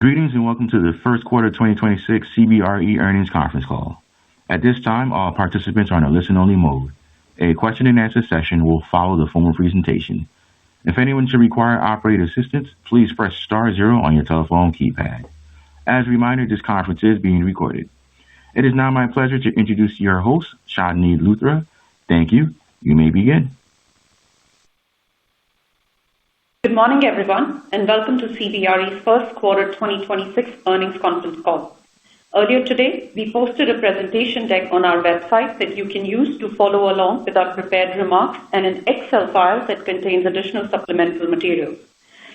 Greetings and welcome to the first quarter 2026 CBRE earnings conference call. At this time, all participants are in a listen-only mode. A question-and-answer session will follow the formal presentation. If anyone should require operator assistance, please press star zero on your telephone keypad. As a reminder, this conference is being recorded. It is now my pleasure to introduce your host, Chandni Luthra. Thank you. You may begin. Good morning, everyone, and welcome to CBRE's first quarter 2026 earnings conference call. Earlier today, we posted a presentation deck on our website that you can use to follow along with our prepared remarks and an Excel file that contains additional supplemental materials.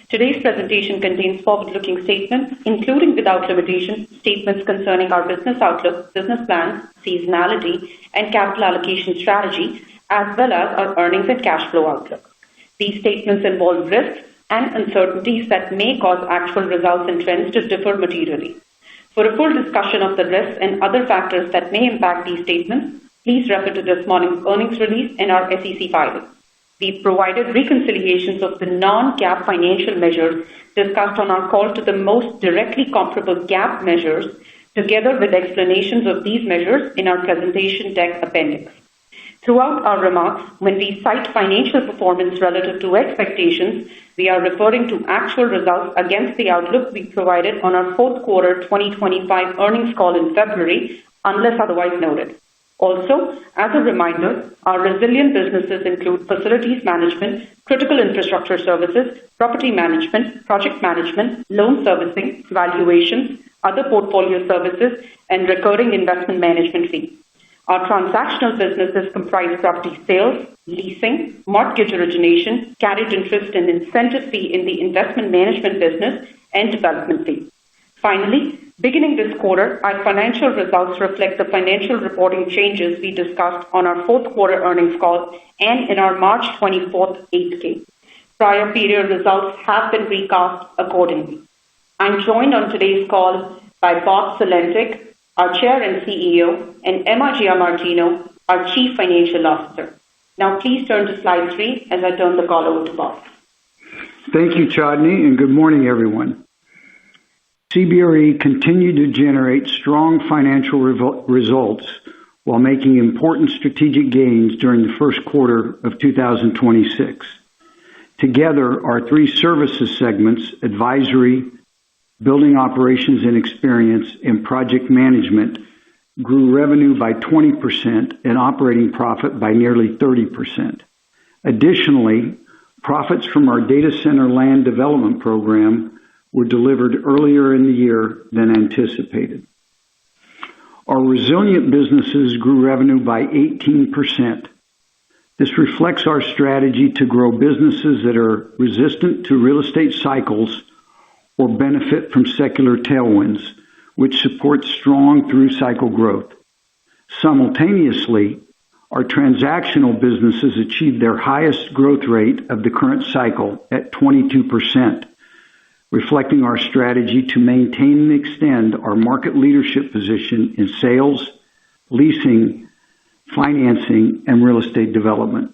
Today's presentation contains forward-looking statements, including without limitation, statements concerning our business outlook, business plans, seasonality, and capital allocation strategy, as well as our earnings and cash flow outlook. These statements involve risks and uncertainties that may cause actual results and trends to differ materially. For a full discussion of the risks and other factors that may impact these statements, please refer to this morning's earnings release and our SEC filings. We've provided reconciliations of the non-GAAP financial measures discussed on our call to the most directly comparable GAAP measures, together with explanations of these measures in our presentation deck appendix. Throughout our remarks, when we cite financial performance relative to expectations, we are referring to actual results against the outlook we provided on our fourth quarter 2025 earnings call in February, unless otherwise noted. Also, as a reminder, our resilient businesses include facilities management, critical infrastructure services, property management, project management, loan servicing, valuations, other portfolio services, and recurring investment management fees. Our transactional businesses comprise property sales, leasing, mortgage origination, carried interest and incentive fee in the investment management business, and development fee. Finally, beginning this quarter, our financial results reflect the financial reporting changes we discussed on our fourth quarter earnings call and in our March 24th 8-K. Prior period results have been recast accordingly. I'm joined on today's call by Bob Sulentic, our Chair and CEO, and Emma Giamartino, our Chief Financial Officer. Now please turn to slide 3 as I turn the call over to Bob. Thank you, Chandni, and good morning, everyone. CBRE continued to generate strong financial results while making important strategic gains during the first quarter of 2026. Together, our 3 services segments, advisory, building operations and experience, and project management, grew revenue by 20% and operating profit by nearly 30%. Additionally, profits from our data center land development program were delivered earlier in the year than anticipated. Our resilient businesses grew revenue by 18%. This reflects our strategy to grow businesses that are resistant to real estate cycles or benefit from secular tailwinds, which support strong through-cycle growth. Simultaneously, our transactional businesses achieved their highest growth rate of the current cycle at 22%, reflecting our strategy to maintain and extend our market leadership position in sales, leasing, financing, and real estate development.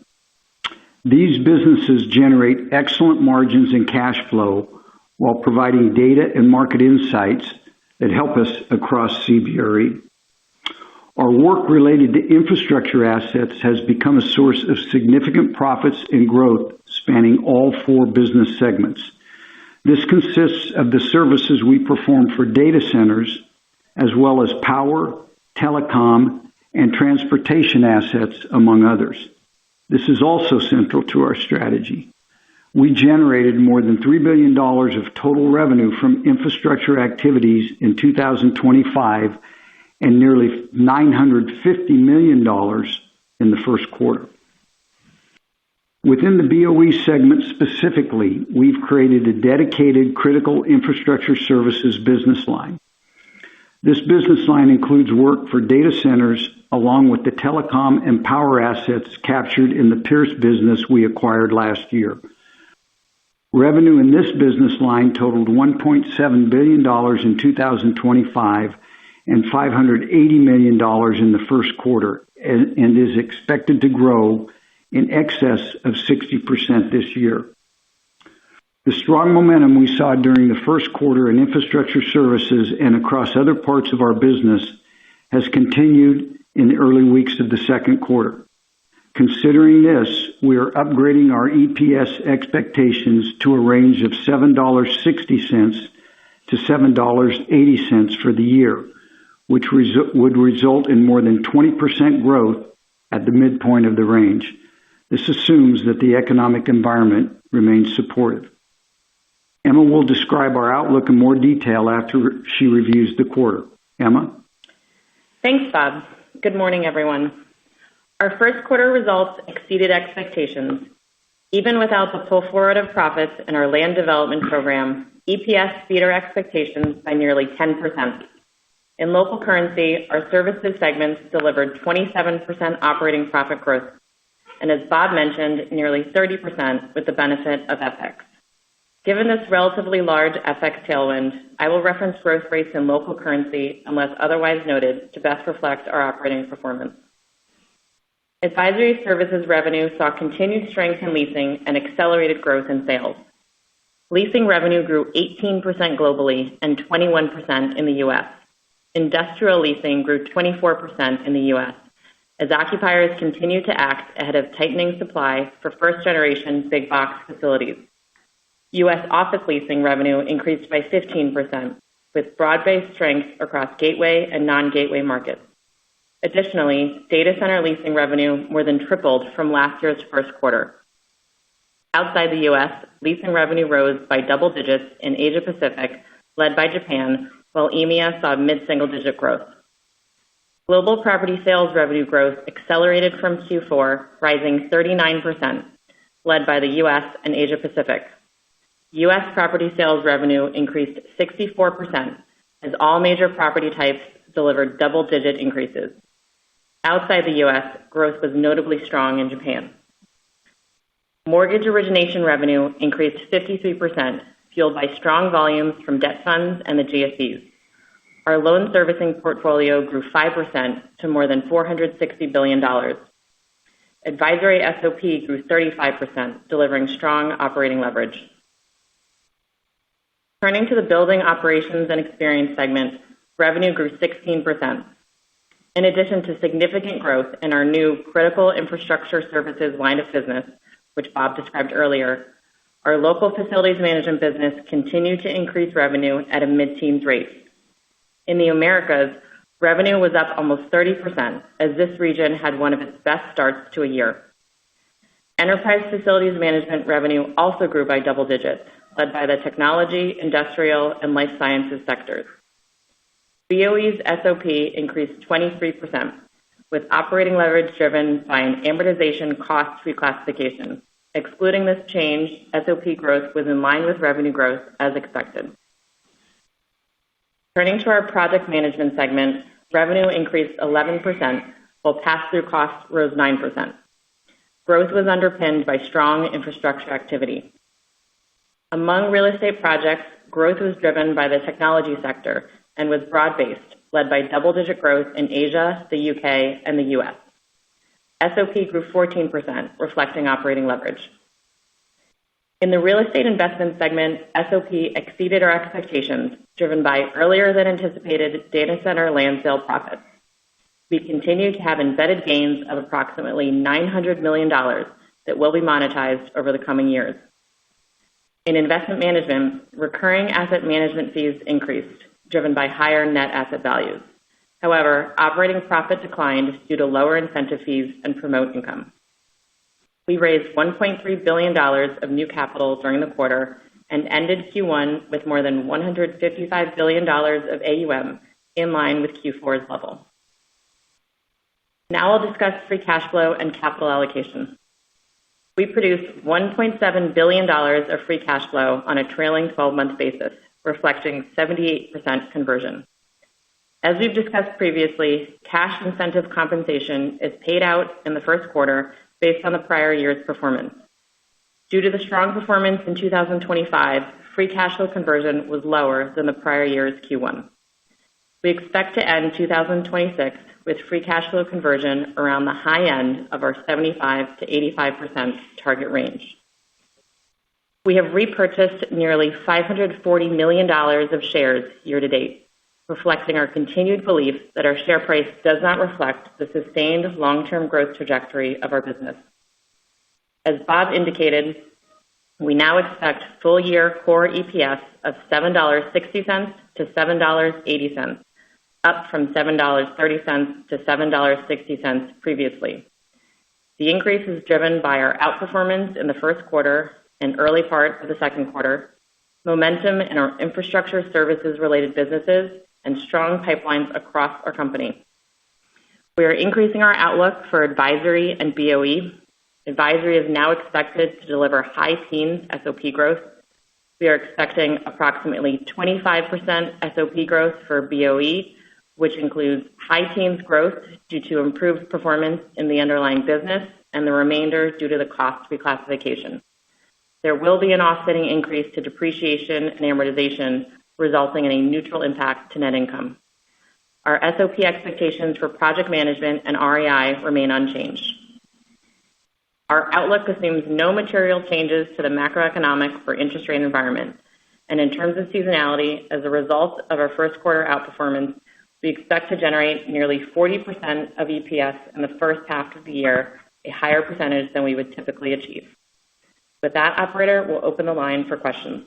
These businesses generate excellent margins and cash flow while providing data and market insights that help us across CBRE. Our work related to infrastructure assets has become a source of significant profits and growth spanning all 4 business segments. This consists of the services we perform for data centers, as well as power, telecom, and transportation assets, among others. This is also central to our strategy. We generated more than $3 billion of total revenue from infrastructure activities in 2025 and nearly $950 million in the first quarter. Within the BOE segment specifically, we've created a dedicated critical infrastructure services business line. This business line includes work for data centers along with the telecom and power assets captured in the Pierce business we acquired last year. Revenue in this business line totaled $1.7 billion in 2025 and $580 million in the first quarter and is expected to grow in excess of 60% this year. The strong momentum we saw during the first quarter in infrastructure services and across other parts of our business has continued in the early weeks of the second quarter. Considering this, we are upgrading our EPS expectations to a range of $7.60 to $7.80 for the year, which would result in more than 20% growth at the midpoint of the range. This assumes that the economic environment remains supportive. Emma will describe our outlook in more detail after she reviews the quarter. Emma? Thanks, Bob. Good morning, everyone. Our first quarter results exceeded expectations. Even without the pull forward of profits in our land development program, EPS beat our expectations by nearly 10%. In local currency, our services segments delivered 27% operating profit growth, and as Bob mentioned, nearly 30% with the benefit of FX. Given this relatively large FX tailwind, I will reference growth rates in local currency unless otherwise noted to best reflect our operating performance. Advisory services revenue saw continued strength in leasing and accelerated growth in sales. Leasing revenue grew 18% globally and 21% in the U.S. Industrial leasing grew 24% in the U.S. as occupiers continue to act ahead of tightening supply for first-generation big box facilities. U.S. office leasing revenue increased by 15%, with broad-based strength across gateway and non-gateway markets. Additionally, data center leasing revenue more than tripled from last year's first quarter. Outside the U.S., leasing revenue rose by double digits in Asia Pacific, led by Japan, while EMEA saw mid-single-digit growth. Global property sales revenue growth accelerated from Q4, rising 39%, led by the U.S. and Asia Pacific. U.S. property sales revenue increased 64% as all major property types delivered double-digit increases. Outside the U.S., growth was notably strong in Japan. Mortgage origination revenue increased 53%, fueled by strong volumes from debt funds and the GSEs. Our loan servicing portfolio grew 5% to more than $460 billion. Advisory SOP grew 35%, delivering strong operating leverage. Turning to the building operations and experience segment, revenue grew 16%. In addition to significant growth in our new critical infrastructure services line of business, which Bob described earlier, our local facilities management business continued to increase revenue at a mid-teens rate. In the Americas, revenue was up almost 30% as this region had one of its best starts to a year. Enterprise facilities management revenue also grew by double digits, led by the technology, industrial, and life sciences sectors. BOE's SOP increased 23%, with operating leverage driven by an amortization cost reclassification. Excluding this change, SOP growth was in line with revenue growth as expected. Turning to our project management segment, revenue increased 11%, while pass-through costs rose 9%. Growth was underpinned by strong infrastructure activity. Among real estate projects, growth was driven by the technology sector and was broad-based, led by double-digit growth in Asia, the UK, and the US. SOP grew 14%, reflecting operating leverage. In the real estate investment segment, SOP exceeded our expectations, driven by earlier than anticipated data center land sale profits. We continue to have embedded gains of approximately $900 million that will be monetized over the coming years. In investment management, recurring asset management fees increased, driven by higher net asset values. However, operating profit declined due to lower incentive fees and promote income. We raised $1.3 billion of new capital during the quarter and ended Q1 with more than $155 billion of AUM, in line with Q4's level. Now I'll discuss free cash flow and capital allocation. We produced $1.7 billion of free cash flow on a trailing 12-month basis, reflecting 78% conversion. As we've discussed previously, cash incentive compensation is paid out in the first quarter based on the prior year's performance. Due to the strong performance in 2025, free cash flow conversion was lower than the prior year's Q1. We expect to end 2026 with free cash flow conversion around the high end of our 75 to 85% target range. We have repurchased nearly $540 million of shares year to date, reflecting our continued belief that our share price does not reflect the sustained long-term growth trajectory of our business. As Bob indicated, we now expect full-year core EPS of $7.60 to $7.80, up from $7.30 to $7.60 previously. The increase is driven by our outperformance in the first quarter and early part of the second quarter, momentum in our infrastructure services-related businesses, and strong pipelines across our company. We are increasing our outlook for advisory and BOE. Advisory is now expected to deliver high teens SOP growth. We are expecting approximately 25% SOP growth for BOE, which includes high teens growth due to improved performance in the underlying business and the remainder due to the cost reclassification. There will be an offsetting increase to depreciation and amortization, resulting in a neutral impact to net income. Our SOP expectations for project management and REI remain unchanged. Our outlook assumes no material changes to the macroeconomic or interest rate environment. And in terms of seasonality, as a result of our first quarter outperformance, we expect to generate nearly 40% of EPS in the first half of the year, a higher percentage than we would typically achieve. With that, operator, we'll open the line for questions.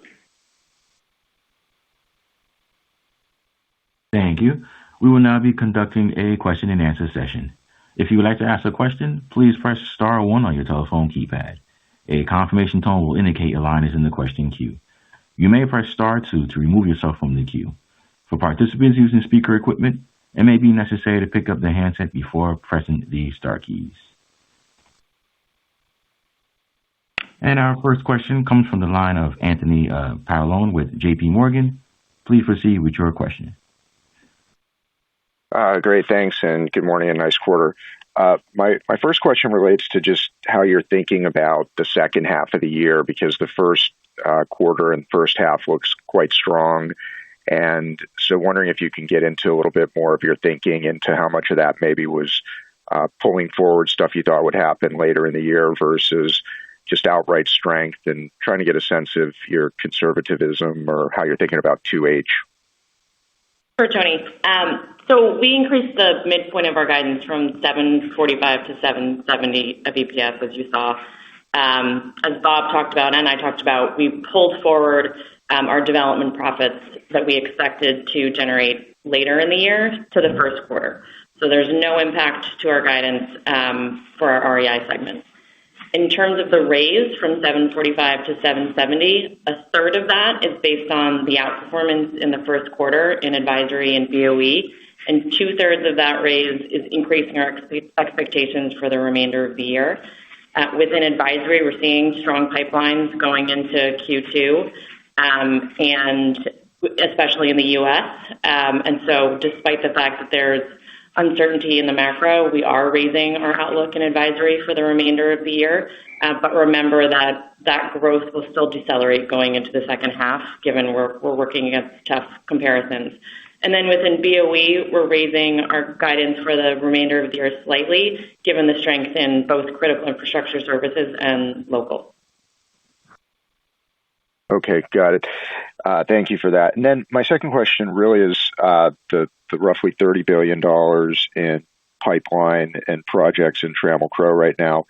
Thank you. We will now be conducting a question and answer session. If you would like to ask a question, please press star one on your telephone keypad. A confirmation tone will indicate your line is in the question queue. You may press star two to remove yourself from the queue. For participants using speaker equipment, it may be necessary to pick up the handset before pressing the star keys. And our first question comes from the line of Anthony Paolone with JP Morgan. Please proceed with your question. Great, thanks, and good morning and nice quarter. My first question relates to just how you're thinking about the second half of the year, because the first quarter and first half looks quite strong. And so wondering if you can get into a little bit more of your thinking into how much of that maybe was pulling forward stuff you thought would happen later in the year versus just outright strength, and trying to get a sense of your conservatism or how you're thinking about 2H. Sure, Tony. So we increased the midpoint of our guidance from 745 to 770 of EPS, as you saw. As Bob talked about and I talked about, we pulled forward our development profits that we expected to generate later in the year to the first quarter. So there's no impact to our guidance for our REI segment. In terms of the raise from 745 to 770, a third of that is based on the outperformance in the first quarter in advisory and BOE, and 2/3 of that raise is increasing our expectations for the remainder of the year. Within advisory, we're seeing strong pipelines going into Q2, and especially in the U.S. And so despite the fact that there's uncertainty in the macro, we are raising our outlook in advisory for the remainder of the year. But remember that growth will still decelerate going into the second half, given we're working against tough comparisons. And then within BOE, we're raising our guidance for the remainder of the year slightly, given the strength in both critical infrastructure services and local. Okay, got it. Thank you for that. And then my second question really is the roughly $30 billion in pipeline and projects in Trammell Crow right now.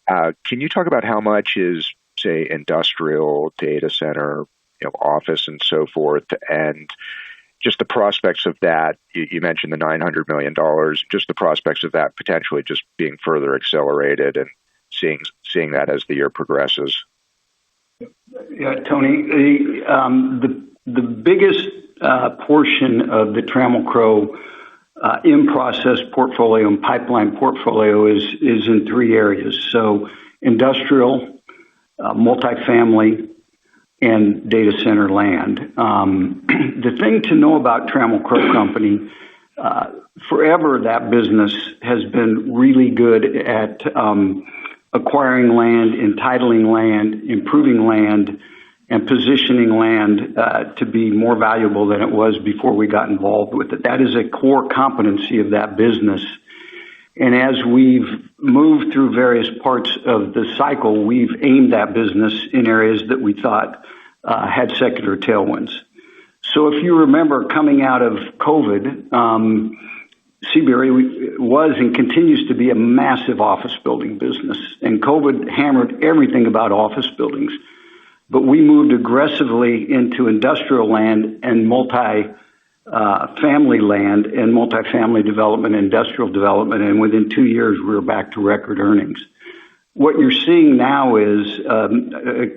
Can you talk about how much is, say, industrial, data center, office, and so forth, and just the prospects of that? You mentioned the $900 million, just the prospects of that potentially just being further accelerated and seeing that as the year progresses. Yeah, Tony, the biggest portion of the Trammell Crow in-process portfolio and pipeline portfolio is in three areas. So industrial, multifamily, and data center land. The thing to know about Trammell Crow Company, forever that business has been really good at acquiring land, entitling land, improving land, and positioning land to be more valuable than it was before we got involved with it. That is a core competency of that business. And as we've moved through various parts of the cycle, we've aimed that business in areas that we thought had secular tailwinds. So if you remember coming out of COVID, CBRE was and continues to be a massive office building business. And COVID hammered everything about office buildings. But we moved aggressively into industrial land and family land and multifamily development, industrial development, and within 2 years, we were back to record earnings. What you're seeing now is a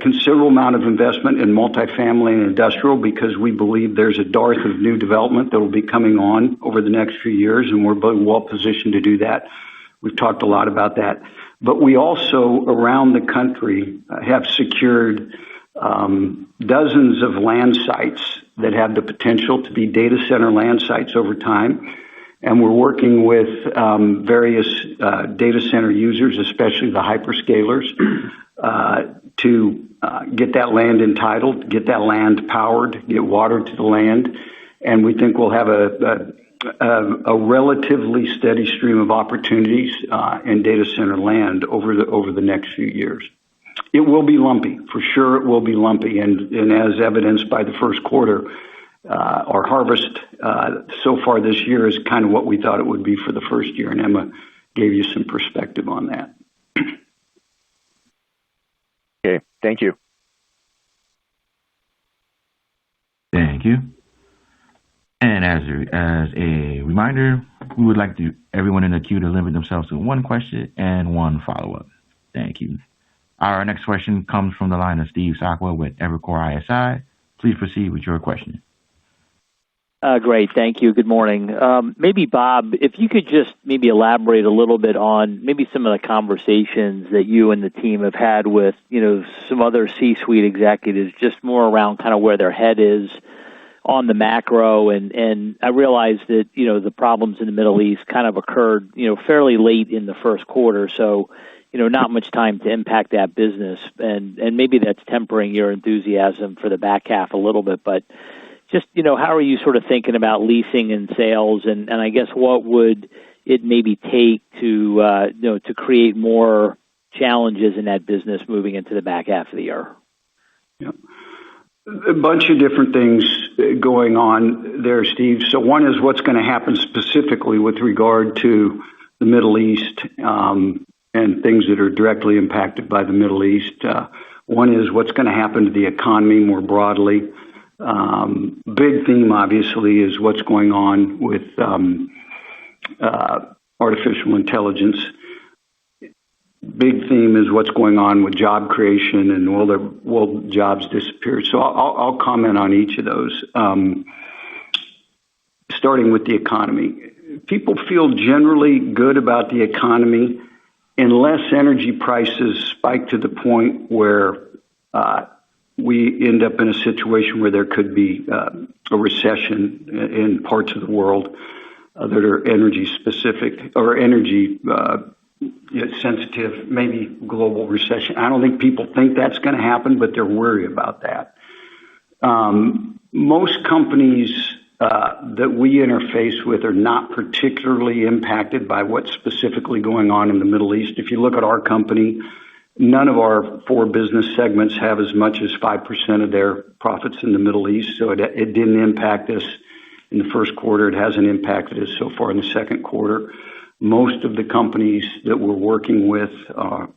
considerable amount of investment in multifamily and industrial because we believe there's a dearth of new development that will be coming on over the next few years, and we're well positioned to do that. We've talked a lot about that. But we also, around the country, have secured dozens of land sites that have the potential to be data center land sites over time. And we're working with various data center users, especially the hyperscalers, to get that land entitled, get that land powered, get water to the land. And we think we'll have a relatively steady stream of opportunities in data center land over the next few years. It will be lumpy, for sure. It will be lumpy, and as evidenced by the first quarter, our harvest so far this year is kind of what we thought it would be for the first year, and Emma gave you some perspective on that. Okay, thank you. Thank you. And as a reminder, we would like everyone in the queue to limit themselves to one question and one follow-up. Thank you. Our next question comes from the line of Steve Sakwa with Evercore ISI. Please proceed with your question. Great. Thank you. Good morning. Maybe, Bob, if you could just maybe elaborate a little bit on maybe some of the conversations that you and the team have had with, some other C-suite executives, just more around kind of where their head is on the macro. And I realize that, the problems in the Middle East kind of occurred, fairly late in the first quarter. So, not much time to impact that business. And maybe that's tempering your enthusiasm for the back half a little bit. But just, how are you sort of thinking about leasing and sales? And I guess what would it maybe take to, to create more challenges in that business moving into the back half of the year? Yeah. A bunch of different things going on there, Steve. So one is what's going to happen specifically with regard to the Middle East and things that are directly impacted by the Middle East. One is what's going to happen to the economy more broadly. Big theme, obviously, is what's going on with artificial intelligence. Big theme is what's going on with job creation and will jobs disappear. So I'll comment on each of those. Starting with the economy. People feel generally good about the economy unless energy prices spike to the point where we end up in a situation where there could be a recession in parts of the world that are energy specific or energy sensitive, maybe global recession. I don't think people think that's going to happen, but they're worried about that. Most companies that we interface with are not particularly impacted by what's specifically going on in the Middle East. If you look at our company, none of our 4 business segments have as much as 5% of their profits in the Middle East, so it didn't impact us in the first quarter. It hasn't impacted us so far in the second quarter. Most of the companies that we're working with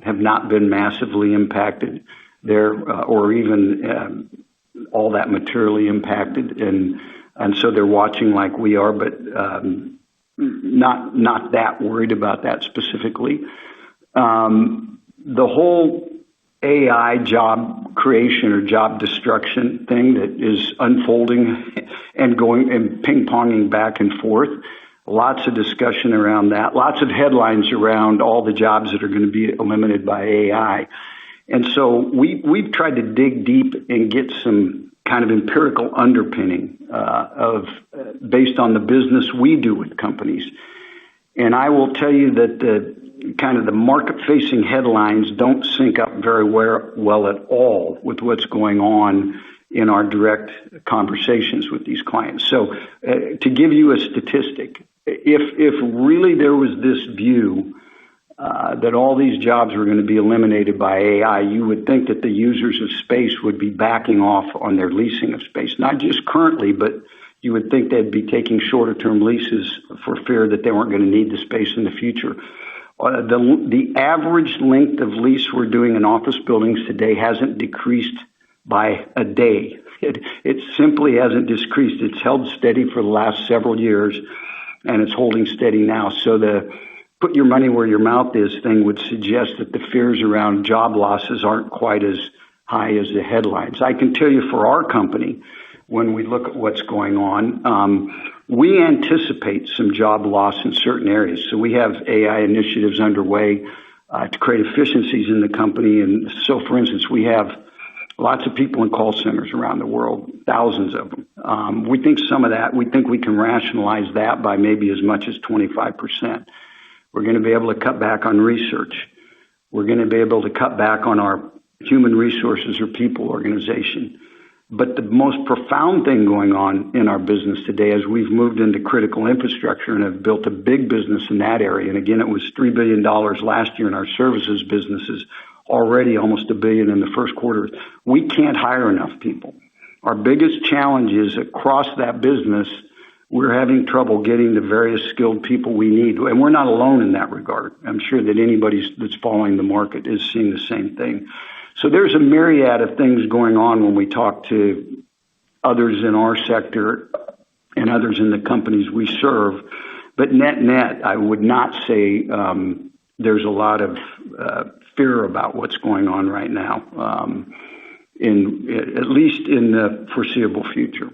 have not been massively impacted there or even all that materially impacted, and so they're watching like we are, but not that worried about that specifically. The whole AI job creation or job destruction thing that is unfolding and going and ping-ponging back and forth, lots of discussion around that, lots of headlines around all the jobs that are going to be eliminated by AI. And so we've tried to dig deep and get some kind of empirical underpinning based on the business we do with companies. And I will tell you that the market-facing headlines don't sync up very well at all with what's going on in our direct conversations with these clients. So to give you a statistic, if really there was this view that all these jobs were going to be eliminated by AI, you would think that the users of space would be backing off on their leasing of space, not just currently, but you would think they'd be taking shorter term leases for fear that they weren't going to need the space in the future. The average length of lease we're doing in office buildings today hasn't decreased by a day. It simply hasn't decreased. It's held steady for the last several years, and it's holding steady now. So the put your money where your mouth is thing would suggest that the fears around job losses aren't quite as high as the headlines. I can tell you for our company, when we look at what's going on, we anticipate some job loss in certain areas. So we have AI initiatives underway to create efficiencies in the company. And so, for instance, we have lots of people in call centers around the world, thousands of them. We think some of that, we think we can rationalize that by maybe as much as 25%. We're going to be able to cut back on research. We're going to be able to cut back on our human resources or people organization. But the most profound thing going on in our business today is we've moved into critical infrastructure and have built a big business in that area. And again, it was $3 billion last year in our services businesses, already almost $1 billion in the first quarter. We can't hire enough people. Our biggest challenge is across that business, we're having trouble getting the various skilled people we need. And we're not alone in that regard. I'm sure that anybody that's following the market is seeing the same thing. So there's a myriad of things going on when we talk to others in our sector and others in the companies we serve. But net, I would not say there's a lot of fear about what's going on right now, at least in the foreseeable future.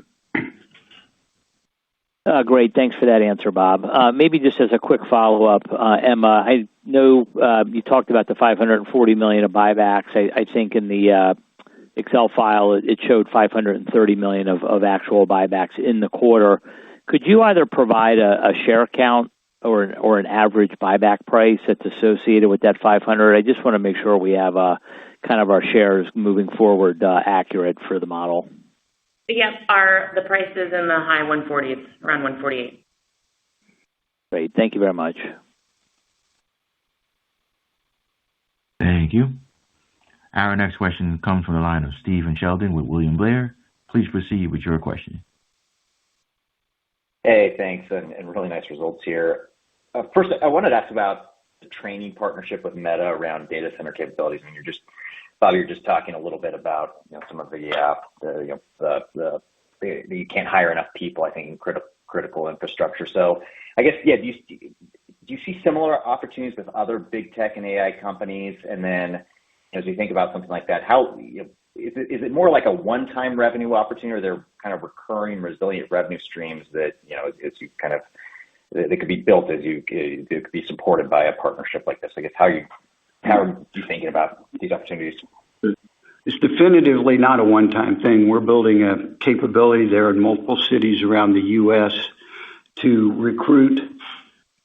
Great. Thanks for that answer, Bob. Maybe just as a quick follow-up, Emma, I know you talked about the $540 million of buybacks. I think in the Excel file, it showed $530 million of actual buybacks in the quarter. Could you either provide a share count or an average buyback price that's associated with that 500? I just want to make sure we have kind of our shares moving forward accurate for the model. Yes, the price is in the high 140s, around 148. Great. Thank you very much. Thank you. Our next question comes from the line of Stephen Sheldon with William Blair. Please proceed with your question. Hey, thanks, and really nice results here. First, I wanted to ask about the training partnership with Meta around data center capabilities. I mean, Bob, you're just talking a little bit about some of the you can't hire enough people, I think, in critical infrastructure. So I guess, do you see similar opportunities with other big tech and AI companies? And then as we think about something like that, how is it more like a one-time revenue opportunity, or they're kind of recurring, resilient revenue streams that as you kind of they could be built as they could be supported by a partnership like this? I guess how are you thinking about these opportunities? It's definitively not a one-time thing. We're building a capability there in multiple cities around the U.S. to recruit,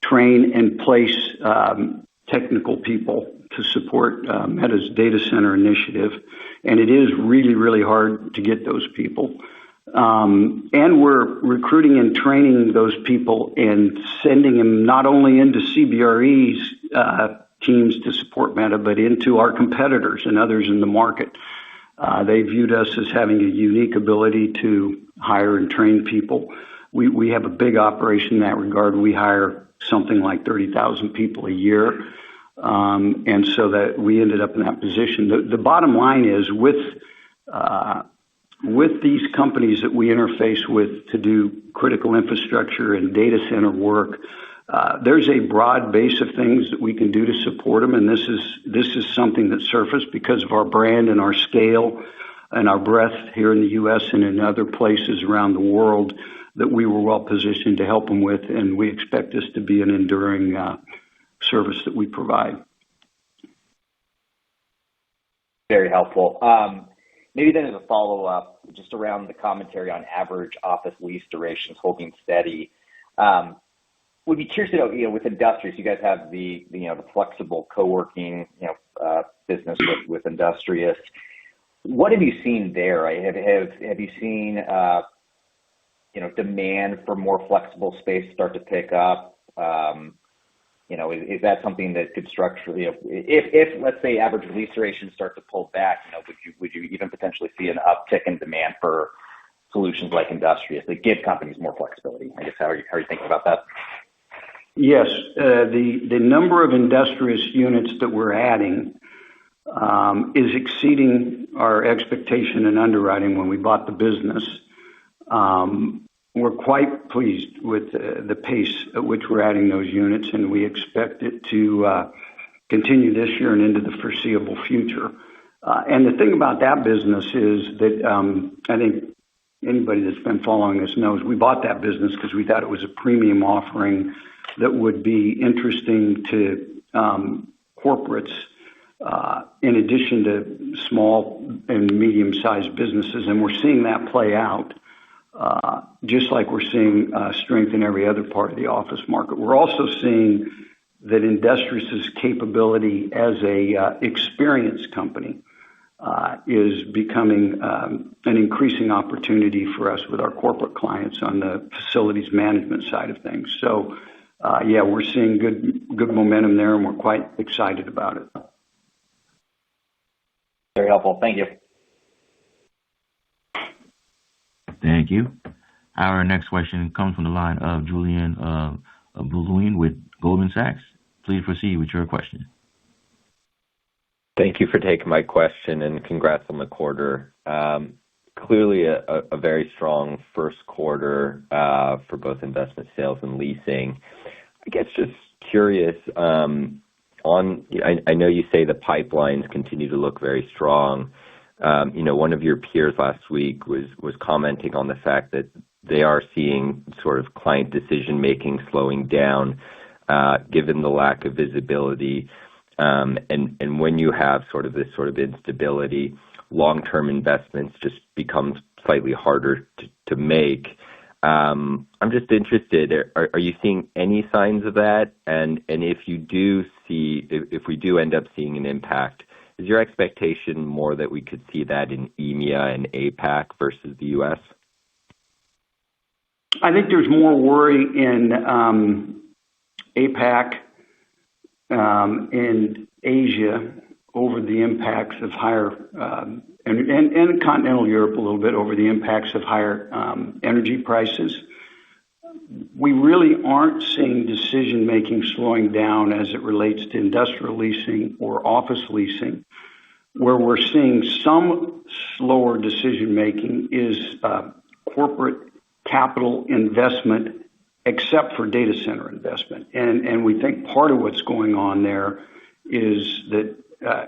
train, and place technical people to support Meta's data center initiative. And it is really, really hard to get those people. And we're recruiting and training those people and sending them not only into CBRE's teams to support Meta, but into our competitors and others in the market. They viewed us as having a unique ability to hire and train people. We have a big operation in that regard. We hire something like 30,000 people a year. And so that we ended up in that position. The bottom line is with these companies that we interface with to do critical infrastructure and data center work, there's a broad base of things that we can do to support them, and this is something that surfaced because of our brand and our scale and our breadth here in the U.S. and in other places around the world that we were well positioned to help them with, and we expect this to be an enduring service that we provide. Very helpful. Maybe then as a follow-up, just around the commentary on average office lease durations holding steady. Would be curious to know, with Industrious, you guys have the flexible co-working, business with Industrious. What have you seen there? Have you seen demand for more flexible space start to pick up? Is that something that could structurally, if let's say average lease durations start to pull back, would you even potentially see an uptick in demand for solutions like Industrious that give companies more flexibility? I guess how are you thinking about that? Yes, the number of Industrious units that we're adding is exceeding our expectation and underwriting when we bought the business. We're quite pleased with the pace at which we're adding those units, and we expect it to continue this year and into the foreseeable future. And the thing about that business is that I think anybody that's been following us knows we bought that business because we thought it was a premium offering that would be interesting to corporates in addition to small and medium-sized businesses. And we're seeing that play out. Just like we're seeing strength in every other part of the office market. We're also seeing that Industrious's capability as a experienced company is becoming an increasing opportunity for us with our corporate clients on the facilities management side of things. So, yeah, we're seeing good momentum there, and we're quite excited about it. Very helpful. Thank you. Thank you. Our next question comes from the line of Julian Blouin with Goldman Sachs. Please proceed with your question. Thank you for taking my question, and congrats on the quarter. Clearly a very strong first quarter for both investment sales and leasing. I guess just curious, I know you say the pipelines continue to look very strong. One of your peers last week was commenting on the fact that they are seeing sort of client decision-making slowing down given the lack of visibility. And when you have this sort of instability, long-term investments just becomes slightly harder to make. I'm just interested, are you seeing any signs of that? And if we do end up seeing an impact, is your expectation more that we could see that in EMEA and APAC versus the US? I think there's more worry in APAC and Asia over the impacts of higher, and continental Europe a little bit over the impacts of higher energy prices. We really aren't seeing decision-making slowing down as it relates to industrial leasing or office leasing. Where we're seeing some slower decision-making is corporate capital investment, except for data center investment. And we think part of what's going on there is that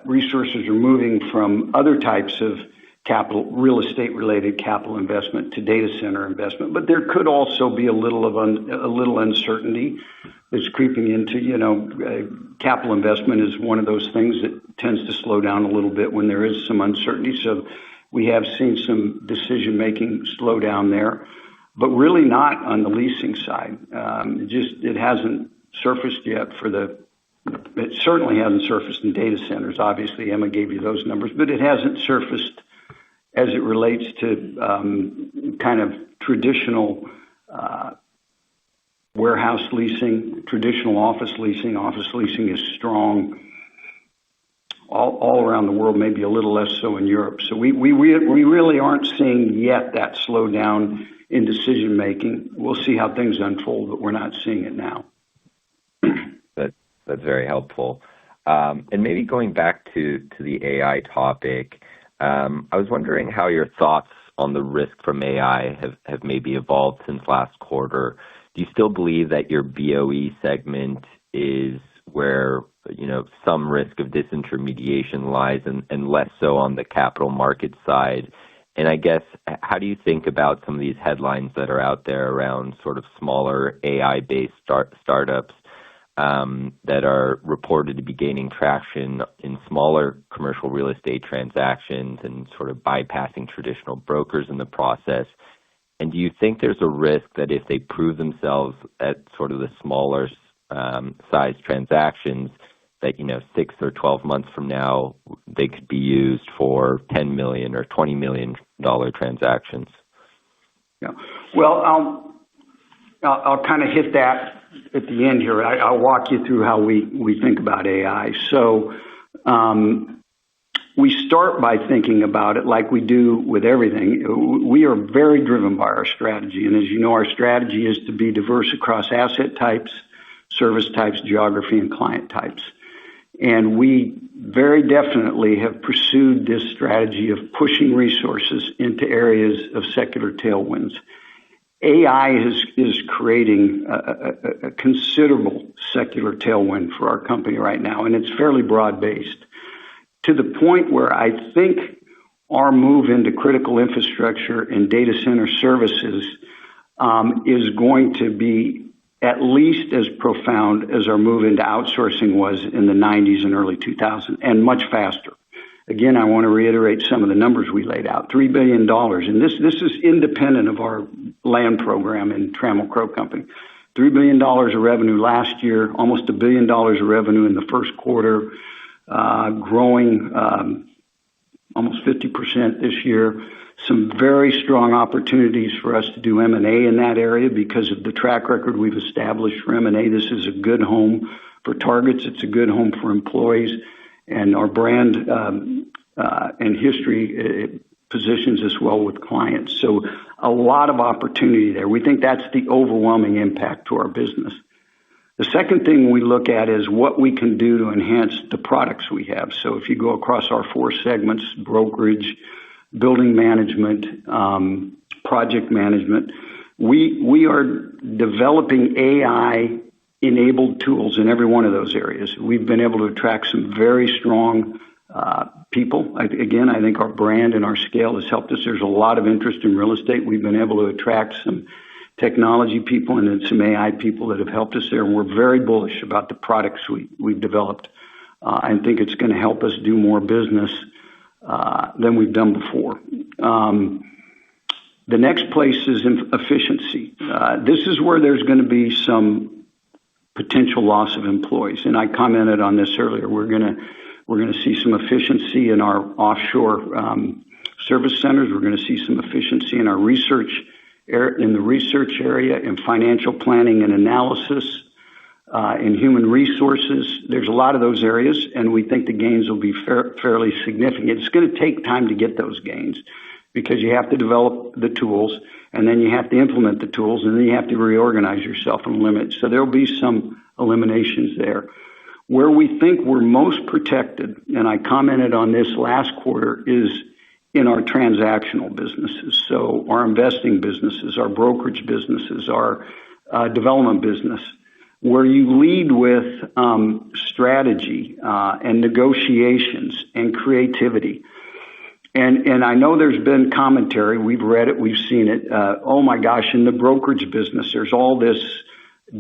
resources are moving from other types of capital, real estate-related capital investment to data center investment. But there could also be a little uncertainty that's creeping into, capital investment is one of those things that tends to slow down a little bit when there is some uncertainty. So we have seen some decision-making slow down there, but really not on the leasing side. It hasn't surfaced yet it certainly hasn't surfaced in data centers. Obviously, Emma gave you those numbers, but it hasn't surfaced as it relates to kind of traditional warehouse leasing, traditional office leasing. Office leasing is strong all around the world, maybe a little less so in Europe. So we really aren't seeing yet that slowdown in decision making. We'll see how things unfold, but we're not seeing it now. That's very helpful. And maybe going back to the AI topic, I was wondering how your thoughts on the risk from AI have maybe evolved since last quarter. Do you still believe that your BOE segment is where some risk of disintermediation lies and less so on the capital market side? And I guess, how do you think about some of these headlines that are out there around sort of smaller AI-based startups that are reported to be gaining traction in smaller commercial real estate transactions and sort of bypassing traditional brokers in the process? And do you think there's a risk that if they prove themselves at sort of the smaller size transactions, that 6 or 12 months from now they could be used for $10 million or $20 million transactions? Yeah. Well, I'll kind of hit that at the end here. I'll walk you through how we think about AI. So we start by thinking about it like we do with everything. We are very driven by our strategy. And as you know, our strategy is to be diverse across asset types, service types, geography, and client types. And we very definitely have pursued this strategy of pushing resources into areas of secular tailwinds. AI is creating a considerable secular tailwind for our company right now, and it's fairly broad-based, to the point where I think our move into critical infrastructure and data center services is going to be at least as profound as our move into outsourcing was in the 90s and early 2000s, and much faster. Again, I want to reiterate some of the numbers we laid out. $3 billion, and this is independent of our land program in Trammell Crow Company. $3 billion of revenue last year, almost $1 billion of revenue in the first quarter, growing almost 50% this year. Some very strong opportunities for us to do M&A in that area because of the track record we've established for M&A. This is a good home for targets. It's a good home for employees. And our brand and history positions us well with clients. So a lot of opportunity there. We think that's the overwhelming impact to our business. The second thing we look at is what we can do to enhance the products we have. So if you go across our four segments, brokerage, building management, project management, we are developing AI-enabled tools in every one of those areas. We've been able to attract some very strong people. Again, I think our brand and our scale has helped us. There's a lot of interest in real estate. We've been able to attract some technology people and then some AI people that have helped us there. And we're very bullish about the products we've developed. I think it's going to help us do more business than we've done before. The next place is in efficiency. This is where there's going to be some potential loss of employees, and I commented on this earlier. We're going to see some efficiency in our offshore service centers. We're going to see some efficiency in our research area, in financial planning and analysis, in human resources. There's a lot of those areas, and we think the gains will be fairly significant. It's going to take time to get those gains because you have to develop the tools, and then you have to implement the tools, and then you have to reorganize yourself and limit. So there will be some eliminations there. Where we think we're most protected, and I commented on this last quarter, is in our transactional businesses. So our investing businesses, our brokerage businesses, our development business, where you lead with strategy and negotiations and creativity. And I know there's been commentary. We've read it. We've seen it. Oh, my gosh, in the brokerage business, there's all this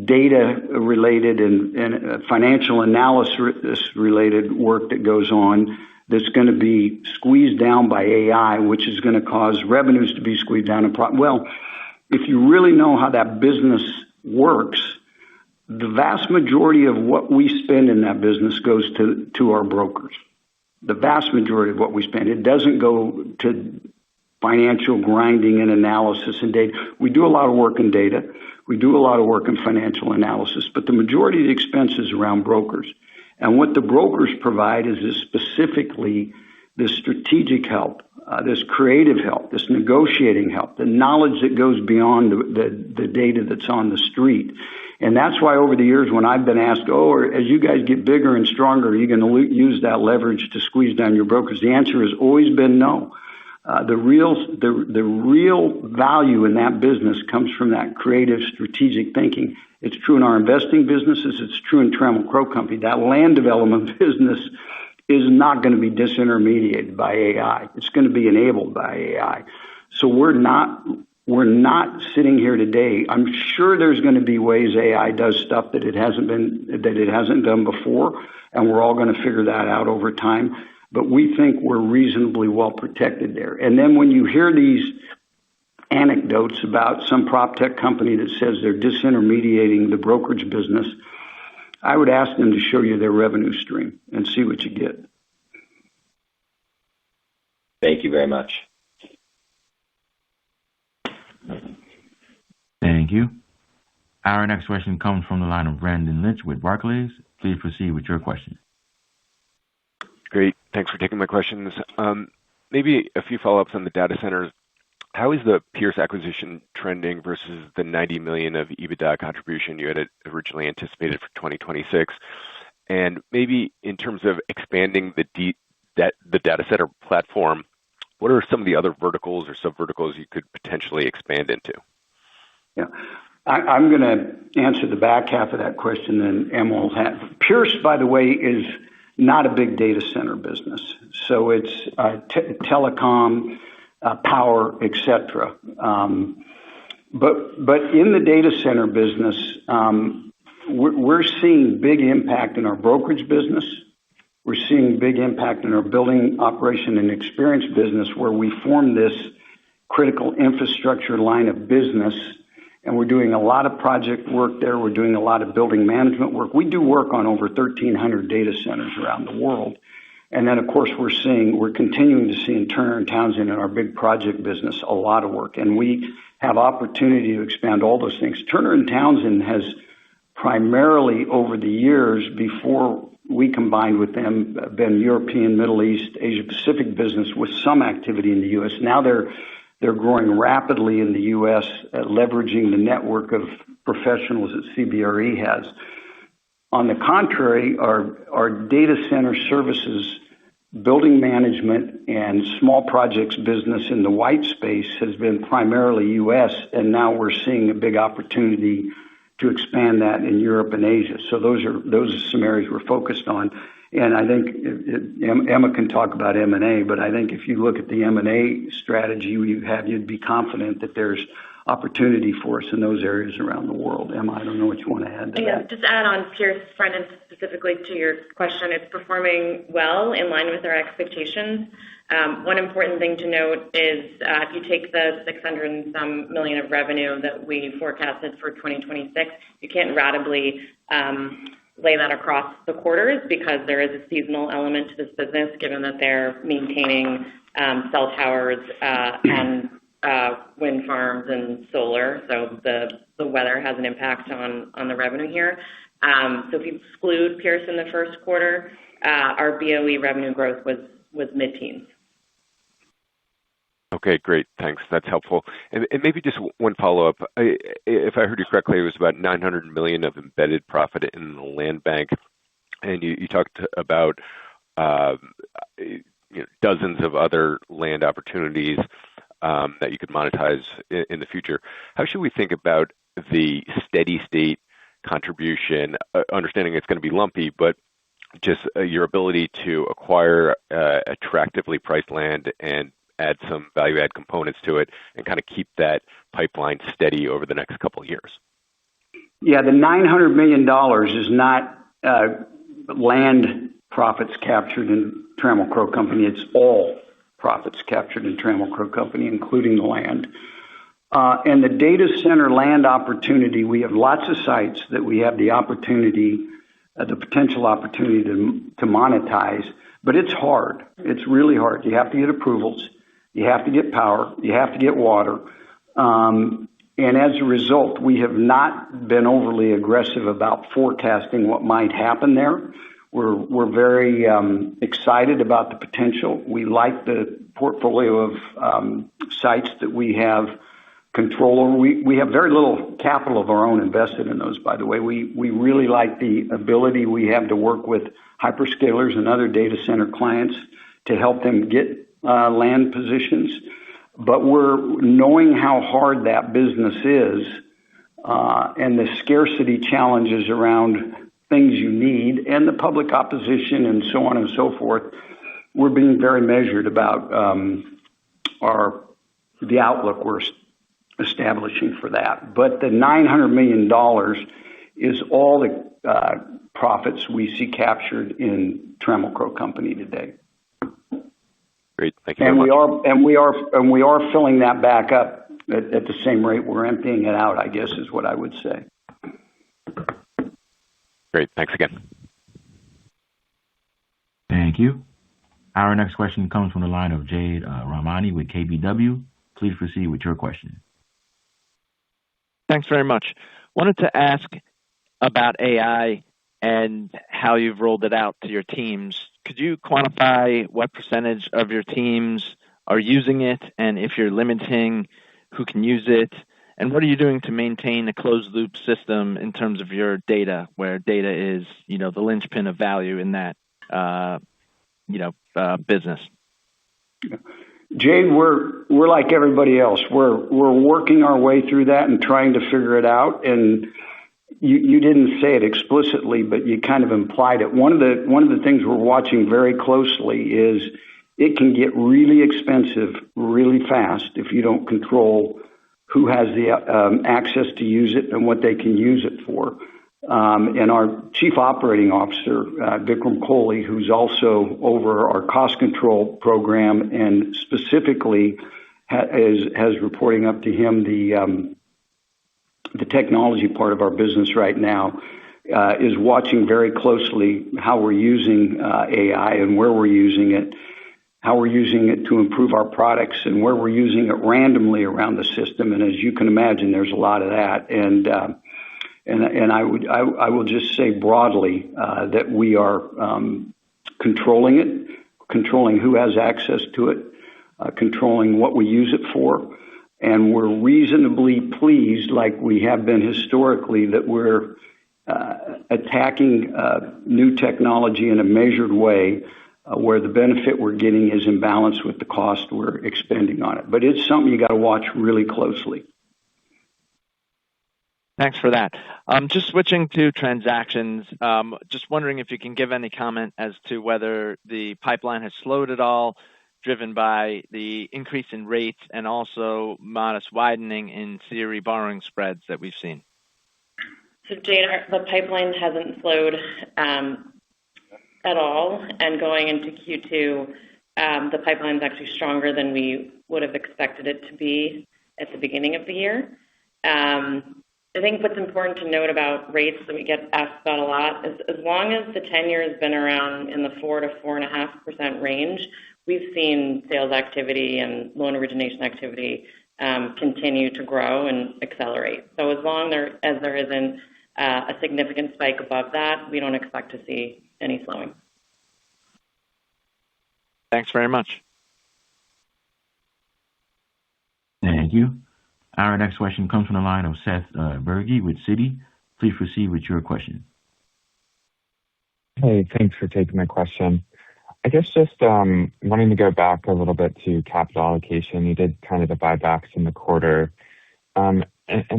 data-related and financial analysis-related work that goes on that's going to be squeezed down by AI, which is going to cause revenues to be squeezed down. Well, if you really know how that business works, the vast majority of what we spend in that business goes to our brokers. The vast majority of what we spend. It doesn't go to financial grinding and analysis and data. We do a lot of work in data. We do a lot of work in financial analysis, but the majority of the expense is around brokers. And what the brokers provide is specifically this strategic help, this creative help, this negotiating help, the knowledge that goes beyond the data that's on the street. And that's why over the years when I've been asked, as you guys get bigger and stronger, are you going to use that leverage to squeeze down your brokers? The answer has always been no. The real value in that business comes from that creative, strategic thinking. It's true in our investing businesses. It's true in Trammell Crow Company. That land development business is not going to be disintermediated by AI. It's going to be enabled by AI. So we're not sitting here today. I'm sure there's going to be ways AI does stuff that it hasn't done before, and we're all going to figure that out over time. But we think we're reasonably well protected there. And then when you hear these anecdotes about some prop tech company that says they're disintermediating the brokerage business, I would ask them to show you their revenue stream and see what you get. Thank you very much. Thank you. Our next question comes from the line of Brendan Lynch with Barclays. Please proceed with your question. Great. Thanks for taking my questions. Maybe a few follow-ups on the data centers. How is the Pierce acquisition trending versus the $90 million of EBITDA contribution you had originally anticipated for 2026? And maybe in terms of expanding the data center platform, what are some of the other verticals or sub-verticals you could potentially expand into? Yeah. I'm going to answer the back half of that question, and Emma will have. Pierce, by the way, is not a big data center business. So it's telecom, power, etc. But in the data center business, we're seeing big impact in our brokerage business. We're seeing big impact in our building operation and experience business, where we formed this critical infrastructure line of business, and we're doing a lot of project work there. We're doing a lot of building management work. We do work on over 1,300 data centers around the world. And then, of course, we're continuing to see in Turner & Townsend in our big project business a lot of work. And we have opportunity to expand all those things. Turner & Townsend has primarily, over the years before we combined with them, been European, Middle East, Asia Pacific business with some activity in the U.S. Now they're growing rapidly in the U.S., leveraging the network of professionals that CBRE has. On the contrary, our data center services, building management, and small projects business in the white space has been primarily U.S., and now we're seeing a big opportunity to expand that in Europe and Asia. So those are some areas we're focused on. And I think Emma can talk about M&A, but I think if you look at the M&A strategy you'd be confident that there's opportunity for us in those areas around the world. Emma, I don't know what you want to add to that. Yeah, just add on Pierce, Brendan, specifically to your question. It's performing well in line with our expectations. One important thing to note is if you take the $600 and some million of revenue that we forecasted for 2026, you can't ratably lay that across the quarters because there is a seasonal element to this business, given that they're maintaining cell towers and wind farms and solar. So the weather has an impact on the revenue here. So if you exclude Pierce in the first quarter, our BOE revenue growth was mid-teens. Okay, great. Thanks. That's helpful. And maybe just one follow-up. If I heard you correctly, it was about $900 million of embedded profit in the land bank. And you talked about dozens of other land opportunities that you could monetize in the future. How should we think about the steady state contribution, understanding it's going to be lumpy, but just your ability to acquire attractively priced land and add some value-add components to it and kind of keep that pipeline steady over the next couple of years? Yeah, the $900 million is not land profits captured in Trammell Crow Company. It's all profits captured in Trammell Crow Company, including the land. And the data center land opportunity, we have lots of sites that we have the opportunity, the potential opportunity to monetize, but it's hard. It's really hard. You have to get approvals. You have to get power. You have to get water. And as a result, we have not been overly aggressive about forecasting what might happen there. We're very excited about the potential. We like the portfolio of sites that we have control over. We have very little capital of our own invested in those, by the way. We really like the ability we have to work with hyperscalers and other data center clients to help them get land positions. But we're knowing how hard that business is and the scarcity challenges around things you need and the public opposition and so on and so forth. We're being very measured about the outlook we're establishing for that. But the $900 million is all the profits we see captured in Trammell Crow Company today. Great. Thank you very much. We are filling that back up at the same rate we're emptying it out, I guess, is what I would say. Great. Thanks again. Thank you. Our next question comes from the line of Jade Rahmani with KBW. Please proceed with your question. Thanks very much. Wanted to ask about AI and how you've rolled it out to your teams. Could you quantify what percentage of your teams are using it, and if you're limiting who can use it? And what are you doing to maintain a closed loop system in terms of your data, where data is, the linchpin of value in that, business? Jade, we're like everybody else. We're working our way through that and trying to figure it out. And you didn't say it explicitly, but you kind of implied it. One of the things we're watching very closely is it can get really expensive really fast if you don't control who has the access to use it and what they can use it for. And our Chief Operating Officer, Vikram Kohli, who's also over our cost control program and specifically has reporting up to him the technology part of our business right now, is watching very closely how we're using AI and where we're using it, how we're using it to improve our products, and where we're using it randomly around the system. And as you can imagine, there's a lot of that. And I will just say broadly that we are controlling it, controlling who has access to it, controlling what we use it for. And we're reasonably pleased, like we have been historically, that we're attacking new technology in a measured way where the benefit we're getting is in balance with the cost we're expending on it. But it's something you got to watch really closely. Thanks for that. Just switching to transactions, just wondering if you can give any comment as to whether the pipeline has slowed at all, driven by the increase in rates and also modest widening in CRE borrowing spreads that we've seen. So, Jade, the pipeline hasn't slowed at all. And going into Q2, the pipeline is actually stronger than we would have expected it to be at the beginning of the year. I think what's important to note about rates that we get asked about a lot is as long as the 10-year has been around in the 4 to 4.5% range, we've seen sales activity and loan origination activity continue to grow and accelerate. So as long as there isn't a significant spike above that, we don't expect to see any slowing. Thanks very much. Thank you. Our next question comes from the line of Seth Bergey with Citi. Please proceed with your question. Hey, thanks for taking my question. I guess just wanting to go back a little bit to capital allocation. You did kind of the buybacks in the quarter. And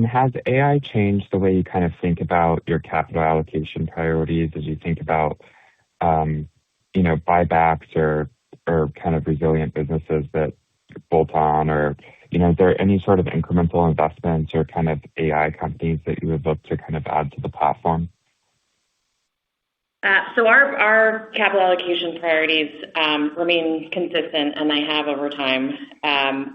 has AI changed the way you kind of think about your capital allocation priorities as you think about, buybacks or kind of resilient businesses that bolt on, or, is there any sort of incremental investments or kind of AI companies that you would look to kind of add to the platform? So our capital allocation priorities remain consistent, and they have over time.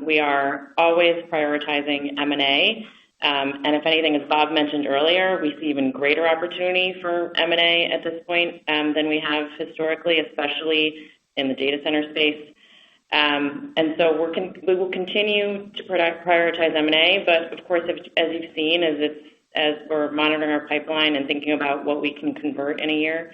We are always prioritizing M&A. And if anything, as Bob mentioned earlier, we see even greater opportunity for M&A at this point than we have historically, especially in the data center space. And so we will continue to prioritize M&A, but of course, as you've seen, as we're monitoring our pipeline and thinking about what we can convert in a year,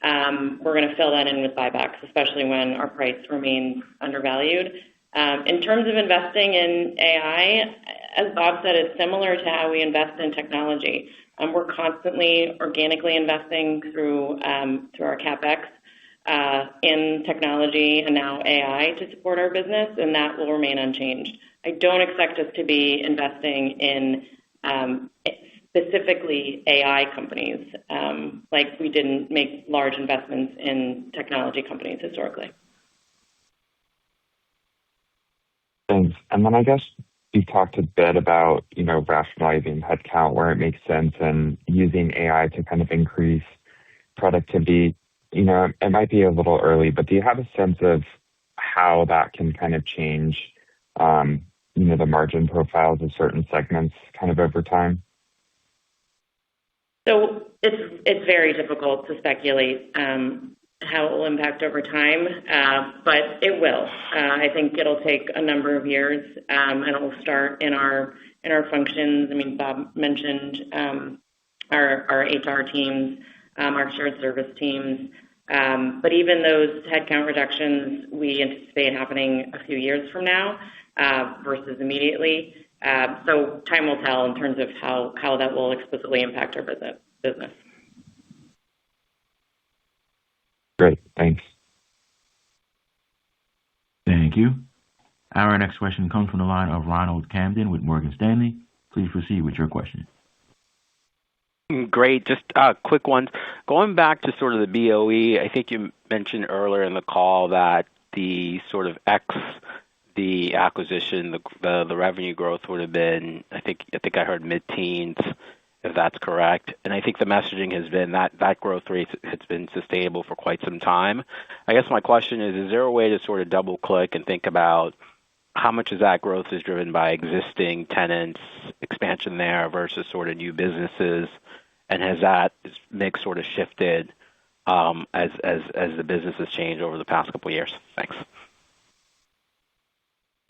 we're going to fill that in with buybacks, especially when our price remains undervalued. In terms of investing in AI, as Bob said, it's similar to how we invest in technology. We're constantly organically investing through our CapEx in technology and now AI to support our business, and that will remain unchanged. I don't expect us to be investing in specifically AI companies, like we didn't make large investments in technology companies historically. Thanks. And then I guess you've talked a bit about, rationalizing headcount where it makes sense and using AI to kind of increase productivity. It might be a little early, but do you have a sense of how that can kind of change, the margin profiles of certain segments kind of over time? So it's very difficult to speculate how it will impact over time, but it will. I think it'll take a number of years, and it will start in our functions. I mean, Bob mentioned our HR teams, our shared service teams. But even those headcount reductions, we anticipate happening a few years from now versus immediately. So time will tell in terms of how that will explicitly impact our business. Great. Thanks. Thank you. Our next question comes from the line of Ronald Kamdem with Morgan Stanley. Please proceed with your question. Great. Just quick ones. Going back to sort of the BOE, I think you mentioned earlier in the call that the sort of the acquisition, the revenue growth would have been, I think I heard mid-teens, if that's correct. And I think the messaging has been that growth rate has been sustainable for quite some time. I guess my question is there a way to sort of double-click and think about how much of that growth is driven by existing tenants, expansion there versus sort of new businesses? And has that mix sort of shifted as the business has changed over the past couple of years? Thanks.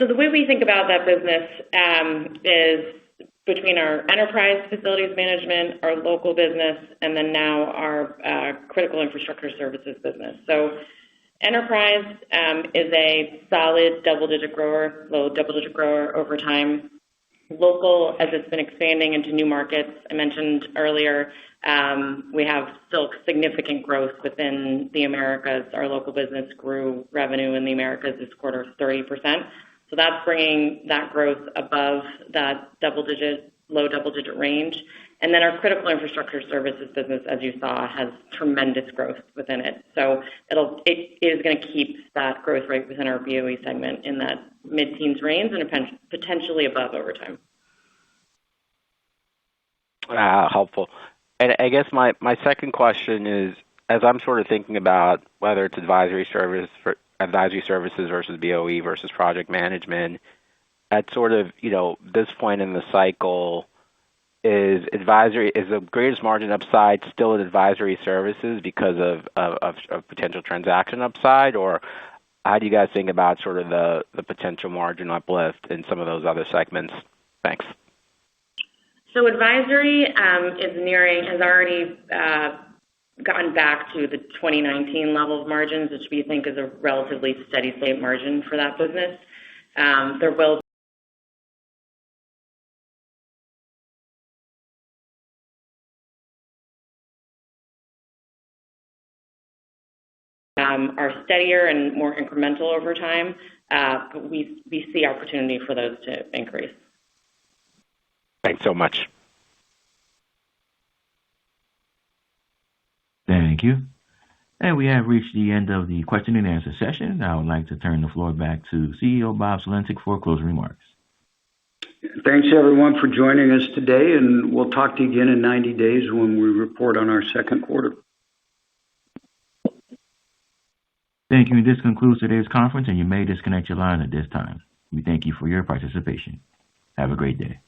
So the way we think about that business is between our enterprise facilities management, our local business, and then now our critical infrastructure services business. So enterprise is a solid double-digit grower, low double-digit grower over time. Local, as it's been expanding into new markets, I mentioned earlier, we have still significant growth within the Americas. Our local business grew revenue in the Americas this quarter 30%. So that's bringing that growth above that low double-digit range. And then our critical infrastructure services business, as you saw, has tremendous growth within it. So it is going to keep that growth rate within our BOE segment in that mid-teens range and potentially above over time. Helpful. And I guess my second question is, as I'm sort of thinking about whether it's advisory services versus BOE versus project management, at sort of this point in the cycle, is the greatest margin upside still in advisory services because of potential transaction upside, or how do you guys think about sort of the potential margin uplift in some of those other segments? Thanks. So advisory has already gotten back to the 2019 level of margins, which we think is a relatively steady state margin for that business. There will are steadier and more incremental over time, but we see opportunity for those to increase. Thanks so much. Thank you. And we have reached the end of the question and answer session. I would like to turn the floor back to CEO Bob Sulentic for closing remarks. Thanks, everyone, for joining us today, and we'll talk to you again in 90 days when we report on our second quarter. Thank you. This concludes today's conference, and you may disconnect your line at this time. We thank you for your participation. Have a great day.